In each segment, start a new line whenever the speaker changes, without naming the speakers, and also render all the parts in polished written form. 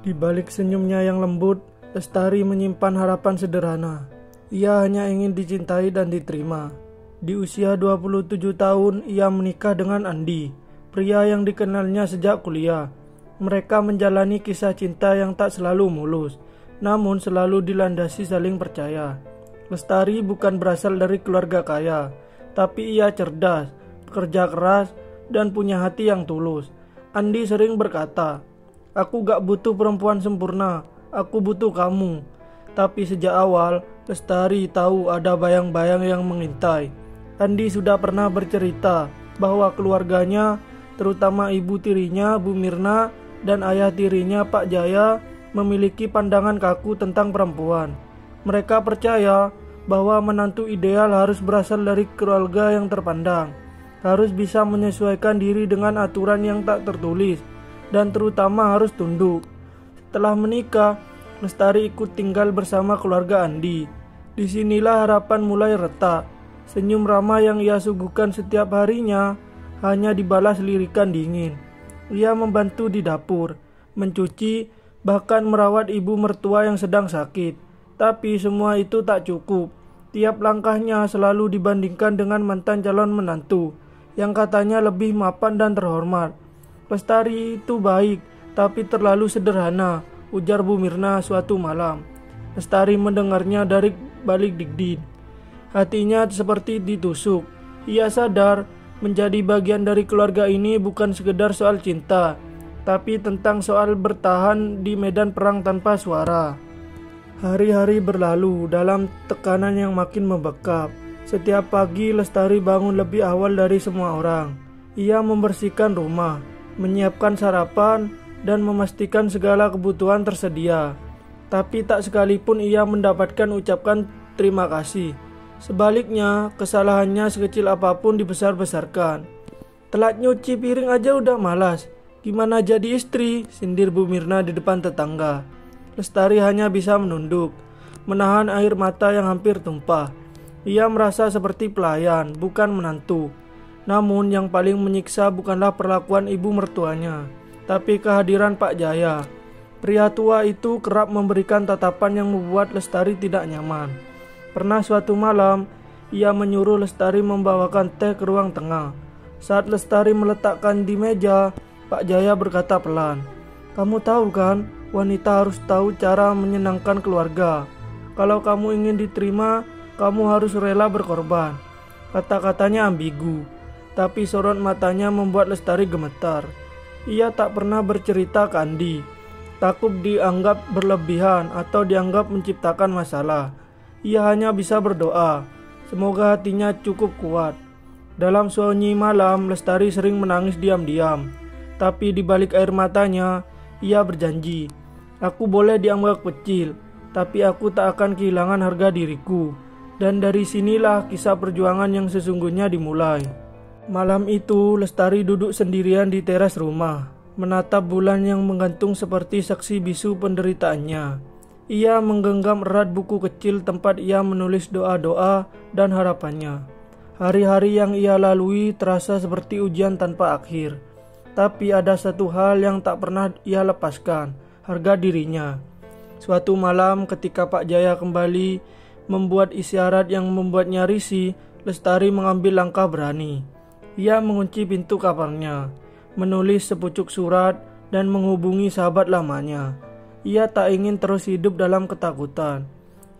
Di balik senyumnya yang lembut, Lestari menyimpan harapan sederhana. Ia hanya ingin dicintai dan diterima. Di usia 27 tahun, ia menikah dengan Andi, pria yang dikenalnya sejak kuliah. Mereka menjalani kisah cinta yang tak selalu mulus, namun selalu dilandasi saling percaya. Lestari bukan berasal dari keluarga kaya, tapi ia cerdas, pekerja keras, dan punya hati yang tulus. Andi sering berkata, "Aku gak butuh perempuan sempurna, aku butuh kamu." Tapi sejak awal, Lestari tahu ada bayang-bayang yang mengintai. Andi sudah pernah bercerita bahwa keluarganya, terutama ibu tirinya Bu Mirna dan ayah tirinya Pak Jaya, memiliki pandangan kaku tentang perempuan. Mereka percaya bahwa menantu ideal harus berasal dari keluarga yang terpandang, harus bisa menyesuaikan diri dengan aturan yang tak tertulis, dan terutama harus tunduk. Setelah menikah, Lestari ikut tinggal bersama keluarga Andi. Disinilah harapan mulai retak. Senyum ramah yang ia suguhkan setiap harinya hanya dibalas lirikan dingin. Ia membantu di dapur, mencuci, bahkan merawat ibu mertua yang sedang sakit. Tapi semua itu tak cukup. Tiap langkahnya selalu dibandingkan dengan mantan calon menantu yang katanya lebih mapan dan terhormat. Lestari itu baik, tapi terlalu sederhana, ujar Bu Mirna suatu malam. Lestari mendengarnya dari balik dinding. Hatinya seperti ditusuk. Ia sadar menjadi bagian dari keluarga ini bukan sekedar soal cinta, tapi tentang soal bertahan di medan perang tanpa suara. Hari-hari berlalu dalam tekanan yang makin membekap. Setiap pagi Lestari bangun lebih awal dari semua orang. Ia membersihkan rumah, menyiapkan sarapan, dan memastikan segala kebutuhan tersedia. Tapi tak sekalipun ia mendapatkan ucapan terima kasih. Sebaliknya, kesalahannya sekecil apapun dibesar-besarkan. "Telat nyuci piring aja udah malas. Gimana jadi istri?" sindir Bu Mirna di depan tetangga. Lestari hanya bisa menunduk, menahan air mata yang hampir tumpah. Ia merasa seperti pelayan, bukan menantu. Namun yang paling menyiksa bukanlah perlakuan ibu mertuanya, tapi kehadiran Pak Jaya. Pria tua itu kerap memberikan tatapan yang membuat Lestari tidak nyaman. Pernah suatu malam, ia menyuruh Lestari membawakan teh ke ruang tengah. Saat Lestari meletakkan di meja, Pak Jaya berkata pelan, "Kamu tahu kan, wanita harus tahu cara menyenangkan keluarga. Kalau kamu ingin diterima, kamu harus rela berkorban." Kata-katanya ambigu, tapi sorot matanya membuat Lestari gemetar. Ia tak pernah bercerita ke Andi, takut dianggap berlebihan atau dianggap menciptakan masalah. Ia hanya bisa berdoa, semoga hatinya cukup kuat. Dalam sunyi malam, Lestari sering menangis diam-diam, tapi di balik air matanya, ia berjanji, "Aku boleh dianggap kecil, tapi aku tak akan kehilangan harga diriku." Dan dari sinilah kisah perjuangan yang sesungguhnya dimulai. Malam itu, Lestari duduk sendirian di teras rumah, menatap bulan yang menggantung seperti saksi bisu penderitaannya. Ia menggenggam erat buku kecil tempat ia menulis doa-doa dan harapannya. Hari-hari yang ia lalui terasa seperti ujian tanpa akhir. Tapi ada satu hal yang tak pernah ia lepaskan, harga dirinya. Suatu malam ketika Pak Jaya kembali membuat isyarat yang membuatnya risih, Lestari mengambil langkah berani. Ia mengunci pintu kamarnya, menulis sepucuk surat, dan menghubungi sahabat lamanya. Ia tak ingin terus hidup dalam ketakutan.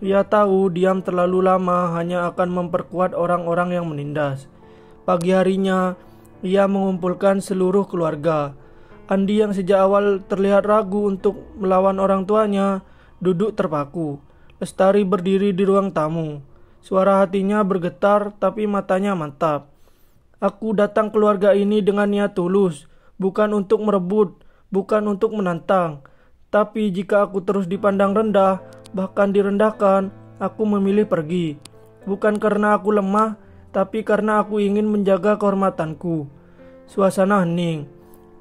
Ia tahu diam terlalu lama hanya akan memperkuat orang-orang yang menindas. Pagi harinya, ia mengumpulkan seluruh keluarga. Andi yang sejak awal terlihat ragu untuk melawan orang tuanya, duduk terpaku. Lestari berdiri di ruang tamu. Suara hatinya bergetar tapi matanya mantap. "Aku datang keluarga ini dengan niat tulus, bukan untuk merebut, bukan untuk menantang. Tapi jika aku terus dipandang rendah, bahkan direndahkan, aku memilih pergi. Bukan karena aku lemah, tapi karena aku ingin menjaga kehormatanku." Suasana hening.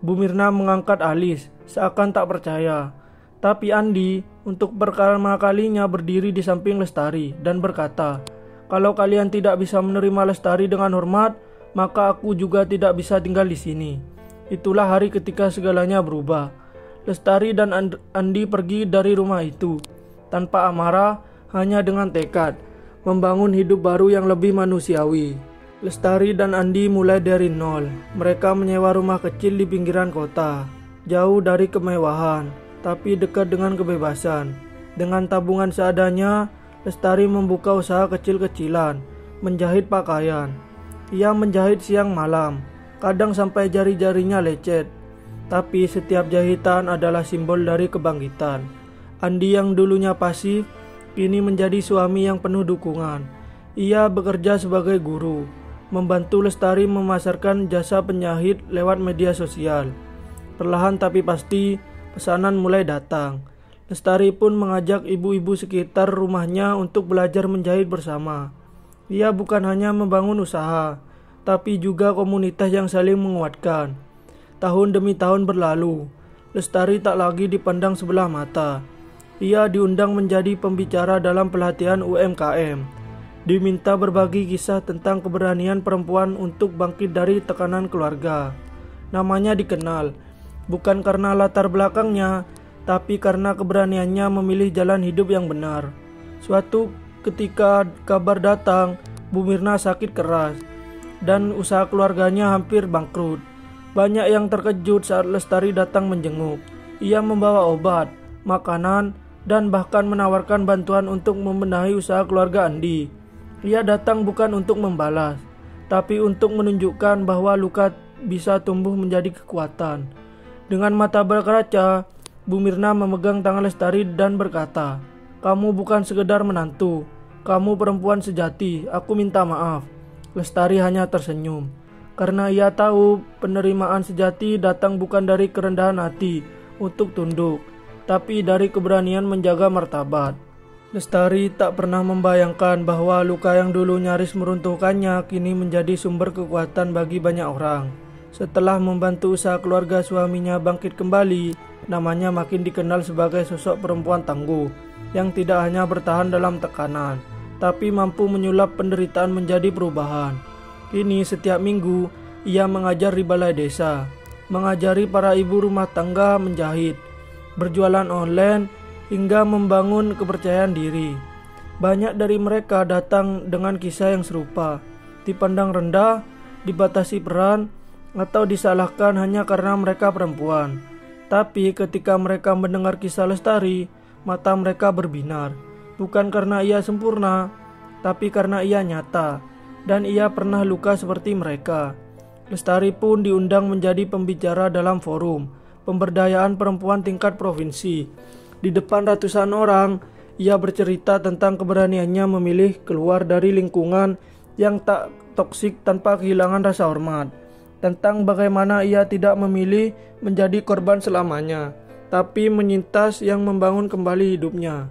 Bu Mirna mengangkat alis, seakan tak percaya. Tapi Andi, untuk pertama kalinya berdiri di samping Lestari dan berkata, "Kalau kalian tidak bisa menerima Lestari dengan hormat, maka aku juga tidak bisa tinggal di sini." Itulah hari ketika segalanya berubah. Lestari dan Andi pergi dari rumah itu tanpa amarah, hanya dengan tekad membangun hidup baru yang lebih manusiawi. Lestari dan Andi mulai dari nol. Mereka menyewa rumah kecil di pinggiran kota, jauh dari kemewahan, tapi dekat dengan kebebasan. Dengan tabungan seadanya, Lestari membuka usaha kecil-kecilan, menjahit pakaian. Ia menjahit siang malam, kadang sampai jari-jarinya lecet. Tapi setiap jahitan adalah simbol dari kebangkitan. Andi yang dulunya pasif, kini menjadi suami yang penuh dukungan. Ia bekerja sebagai guru, membantu Lestari memasarkan jasa penjahit lewat media sosial. Perlahan tapi pasti, pesanan mulai datang. Lestari pun mengajak ibu-ibu sekitar rumahnya untuk belajar menjahit bersama. Ia bukan hanya membangun usaha, tapi juga komunitas yang saling menguatkan. Tahun demi tahun berlalu, Lestari tak lagi dipandang sebelah mata. Ia diundang menjadi pembicara dalam pelatihan UMKM. Diminta berbagi kisah tentang keberanian perempuan untuk bangkit dari tekanan keluarga. Namanya dikenal, bukan karena latar belakangnya, tapi karena keberaniannya memilih jalan hidup yang benar. Suatu ketika kabar datang, Bu Mirna sakit keras, dan usaha keluarganya hampir bangkrut. Banyak yang terkejut saat Lestari datang menjenguk. Ia membawa obat, makanan, dan bahkan menawarkan bantuan untuk membenahi usaha keluarga Andi. Ia datang bukan untuk membalas, tapi untuk menunjukkan bahwa luka bisa tumbuh menjadi kekuatan. Dengan mata berkaca, Bu Mirna memegang tangan Lestari dan berkata, "Kamu bukan sekedar menantu, kamu perempuan sejati, aku minta maaf." Lestari hanya tersenyum, karena ia tahu penerimaan sejati datang bukan dari kerendahan hati untuk tunduk, tapi dari keberanian menjaga martabat. Lestari tak pernah membayangkan bahwa luka yang dulu nyaris meruntuhkannya kini menjadi sumber kekuatan bagi banyak orang. Setelah membantu usaha keluarga suaminya bangkit kembali, namanya makin dikenal sebagai sosok perempuan tangguh yang tidak hanya bertahan dalam tekanan, tapi mampu menyulap penderitaan menjadi perubahan. Kini setiap minggu ia mengajar di balai desa, mengajari para ibu rumah tangga menjahit, berjualan online, hingga membangun kepercayaan diri. Banyak dari mereka datang dengan kisah yang serupa, dipandang rendah, dibatasi peran, atau disalahkan hanya karena mereka perempuan. Tapi ketika mereka mendengar kisah Lestari, mata mereka berbinar, bukan karena ia sempurna, tapi karena ia nyata, dan ia pernah luka seperti mereka. Lestari pun diundang menjadi pembicara dalam forum pemberdayaan perempuan tingkat provinsi. Di depan ratusan orang, ia bercerita tentang keberaniannya memilih keluar dari lingkungan yang tak toksik tanpa kehilangan rasa hormat. Tentang bagaimana ia tidak memilih menjadi korban selamanya, tapi menyintas yang membangun kembali hidupnya.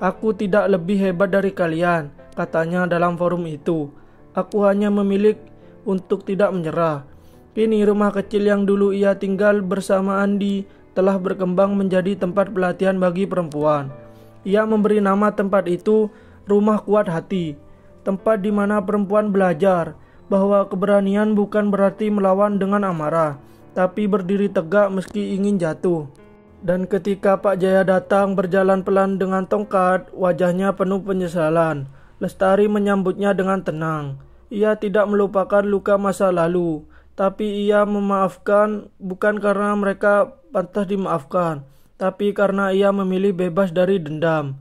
"Aku tidak lebih hebat dari kalian," katanya dalam forum itu. "Aku hanya memilih untuk tidak menyerah." Kini rumah kecil yang dulu ia tinggal bersama Andi telah berkembang menjadi tempat pelatihan bagi perempuan. Ia memberi nama tempat itu Rumah Kuat Hati, tempat di mana perempuan belajar bahwa keberanian bukan berarti melawan dengan amarah, tapi berdiri tegak meski ingin jatuh. Dan ketika Pak Jaya datang berjalan pelan dengan tongkat, wajahnya penuh penyesalan. Lestari menyambutnya dengan tenang. Ia tidak melupakan luka masa lalu, tapi ia memaafkan bukan karena mereka pantas dimaafkan, tapi karena ia memilih bebas dari dendam.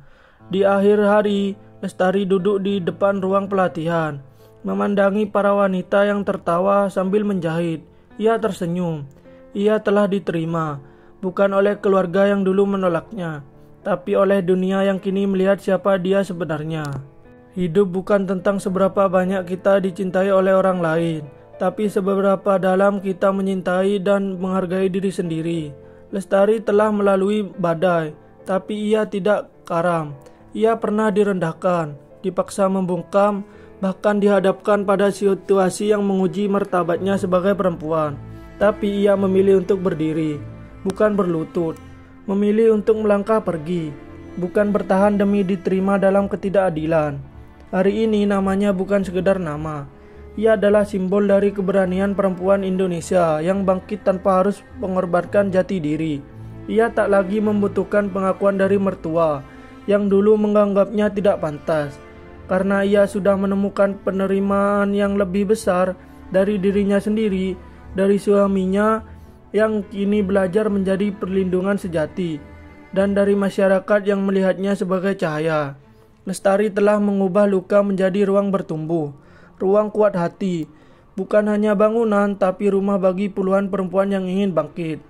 Di akhir hari, Lestari duduk di depan ruang pelatihan, memandangi para wanita yang tertawa sambil menjahit. Ia tersenyum. Ia telah diterima, bukan oleh keluarga yang dulu menolaknya, tapi oleh dunia yang kini melihat siapa dia sebenarnya. Hidup bukan tentang seberapa banyak kita dicintai oleh orang lain, tapi seberapa dalam kita menyintai dan menghargai diri sendiri. Lestari telah melalui badai, tapi ia tidak karam. Ia pernah direndahkan, dipaksa membungkam, bahkan dihadapkan pada situasi yang menguji martabatnya sebagai perempuan. Tapi ia memilih untuk berdiri, bukan berlutut. Memilih untuk melangkah pergi, bukan bertahan demi diterima dalam ketidakadilan. Hari ini namanya bukan sekedar nama. Ia adalah simbol dari keberanian perempuan Indonesia yang bangkit tanpa harus mengorbankan jati diri. Ia tak lagi membutuhkan pengakuan dari mertua yang dulu menganggapnya tidak pantas, karena ia sudah menemukan penerimaan yang lebih besar dari dirinya sendiri, dari suaminya yang kini belajar menjadi perlindungan sejati, dan dari masyarakat yang melihatnya sebagai cahaya. Lestari telah mengubah luka menjadi ruang bertumbuh, ruang kuat hati, bukan hanya bangunan tapi rumah bagi puluhan perempuan yang ingin bangkit.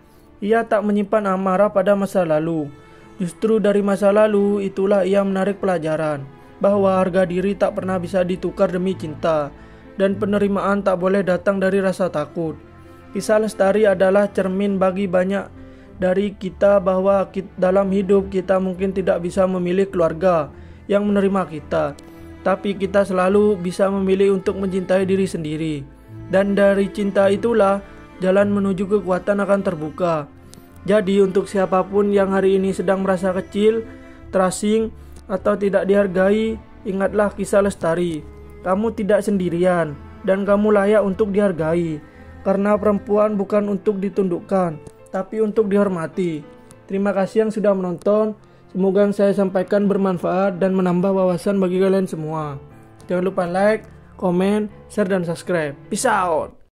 Ia tak menyimpan amarah pada masa lalu. Justru dari masa lalu itulah ia menarik pelajaran bahwa harga diri tak pernah bisa ditukar demi cinta, dan penerimaan tak boleh datang dari rasa takut. Kisah Lestari adalah cermin bagi banyak dari kita bahwa dalam hidup kita mungkin tidak bisa memilih keluarga yang menerima kita, tapi kita selalu bisa memilih untuk mencintai diri sendiri. Dan dari cinta itulah jalan menuju kekuatan akan terbuka. Jadi untuk siapapun yang hari ini sedang merasa kecil, terasing, atau tidak dihargai, ingatlah kisah Lestari. Kamu tidak sendirian dan kamu layak untuk dihargai. Karena perempuan bukan untuk ditundukkan, tapi untuk dihormati. Terima kasih yang sudah menonton. Semoga yang saya sampaikan bermanfaat dan menambah wawasan bagi kalian semua. Jangan lupa like, komen, share, dan subscribe. Peace out.